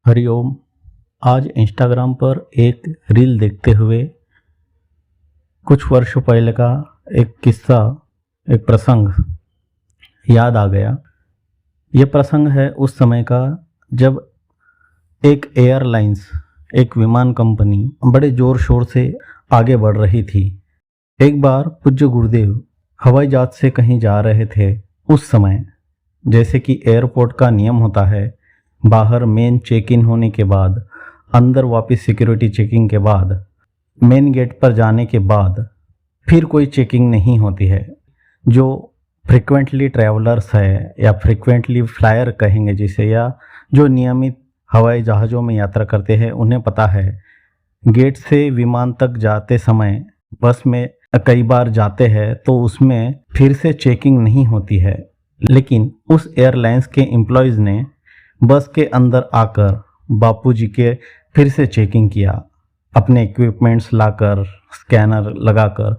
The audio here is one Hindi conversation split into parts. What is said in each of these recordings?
हरिओम। आज इंस्टाग्राम पर एक रील देखते हुए कुछ वर्षों पहले का एक किस्सा, एक प्रसंग याद आ गया। यह प्रसंग है उस समय का जब एक एयरलाइंस, एक विमान कंपनी बड़े ज़ोर शोर से आगे बढ़ रही थी। एक बार पूज्य गुरुदेव हवाई जहाज से कहीं जा रहे थे। उस समय जैसे कि एयरपोर्ट का नियम होता है, बाहर मेन चेक इन होने के बाद, अंदर वापस सिक्योरिटी चेकिंग के बाद, मेन गेट पर जाने के बाद फिर कोई चेकिंग नहीं होती है। जो फ्रिक्वेंटली ट्रैवलर्स है या फ्रिक्वेंटली फ्लायर कहेंगे जिसे, या जो नियमित हवाई जहाज़ों में यात्रा करते हैं, उन्हें पता है गेट से विमान तक जाते समय बस में कई बार जाते हैं तो उसमें फिर से चेकिंग नहीं होती है। लेकिन उस एयरलाइंस के एम्प्लॉयज़ ने बस के अंदर आकर बापूजी के फिर से चेकिंग किया, अपने इक्विपमेंट्स लाकर, स्कैनर लगाकर।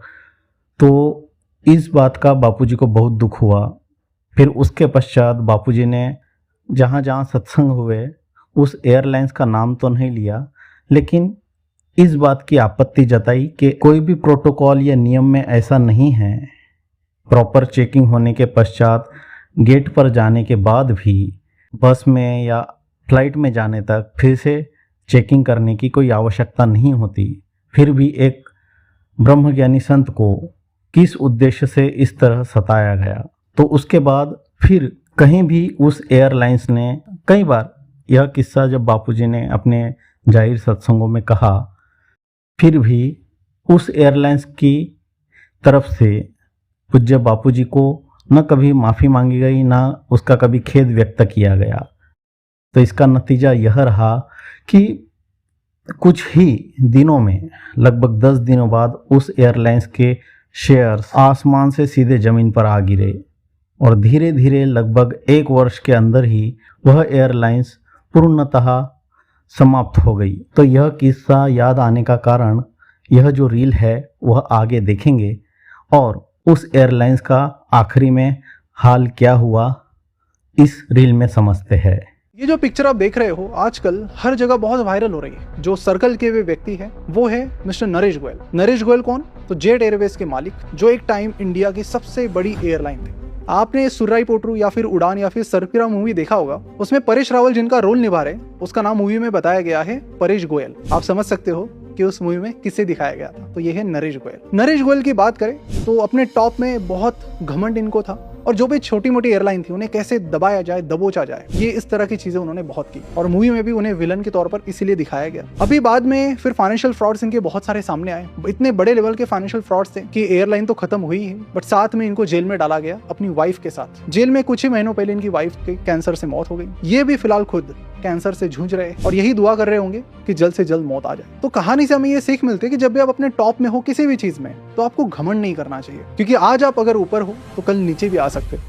तो इस बात का बापूजी को बहुत दुख हुआ। फिर उसके पश्चात बापूजी ने जहाँ जहाँ सत्संग हुए, उस एयरलाइंस का नाम तो नहीं लिया, लेकिन इस बात की आपत्ति जताई कि कोई भी प्रोटोकॉल या नियम में ऐसा नहीं है। प्रॉपर चेकिंग होने के पश्चात गेट पर जाने के बाद भी बस में या फ्लाइट में जाने तक फिर से चेकिंग करने की कोई आवश्यकता नहीं होती। फिर भी एक ब्रह्मज्ञानी संत को किस उद्देश्य से इस तरह सताया गया। तो उसके बाद फिर कहीं भी उस एयरलाइंस ने, कई बार यह किस्सा जब बापूजी ने अपने जाहिर सत्संगों में कहा, फिर भी उस एयरलाइंस की तरफ से पूज्य बापूजी को न कभी माफ़ी मांगी गई, ना उसका कभी खेद व्यक्त किया गया। तो इसका नतीजा यह रहा कि कुछ ही दिनों में, लगभग 10 दिनों बाद, उस एयरलाइंस के शेयर्स आसमान से सीधे ज़मीन पर आ गिरे और धीरे धीरे लगभग 1 वर्ष के अंदर ही वह एयरलाइंस पूर्णतः समाप्त हो गई। तो यह किस्सा याद आने का कारण यह जो रील है वह आगे देखेंगे और उस एयरलाइंस का आखिरी में हाल क्या हुआ इस रील में समझते हैं। ये जो पिक्चर आप देख रहे हो आजकल हर जगह बहुत वायरल हो रही है। जो सर्कल के वे व्यक्ति है वो है मिस्टर नरेश गोयल। नरेश गोयल कौन? तो जेट एयरवेज के मालिक, जो एक टाइम इंडिया की सबसे बड़ी एयरलाइन थी। आपने सुर्राई पोटरू या फिर उड़ान या फिर सरफिरा मूवी देखा होगा, उसमें परेश रावल जिनका रोल निभा रहे, उसका नाम मूवी में बताया गया है परेश गोयल। आप समझ सकते हो कि उस मूवी में किसे दिखाया गया था। तो ये है नरेश गोयल। नरेश गोयल की बात करें तो अपने टॉप में बहुत घमंड इनको था, और जो भी छोटी मोटी एयरलाइन थी उन्हें कैसे दबाया जाए, दबोचा जाए, ये इस तरह की चीजें उन्होंने बहुत की। और मूवी में भी उन्हें विलन के तौर पर इसीलिए दिखाया गया। अभी बाद में फिर फाइनेंशियल फ्रॉड्स इनके बहुत सारे सामने आए। इतने बड़े लेवल के फाइनेंशियल फ्रॉड्स थे कि एयरलाइन तो खत्म हुई है, बट साथ में इनको जेल में डाला गया अपनी वाइफ के साथ। जेल में कुछ ही महीनों पहले इनकी वाइफ के कैंसर से मौत हो गई। ये भी फिलहाल खुद कैंसर से जूझ रहे और यही दुआ कर रहे होंगे कि जल्द से जल्द मौत आ जाए। तो कहानी से हमें ये सीख मिलती है कि जब भी आप अपने टॉप में हो किसी भी चीज में, तो आपको घमंड नहीं करना चाहिए, क्योंकि आज आप अगर ऊपर हो तो कल नीचे भी आ सकते हो।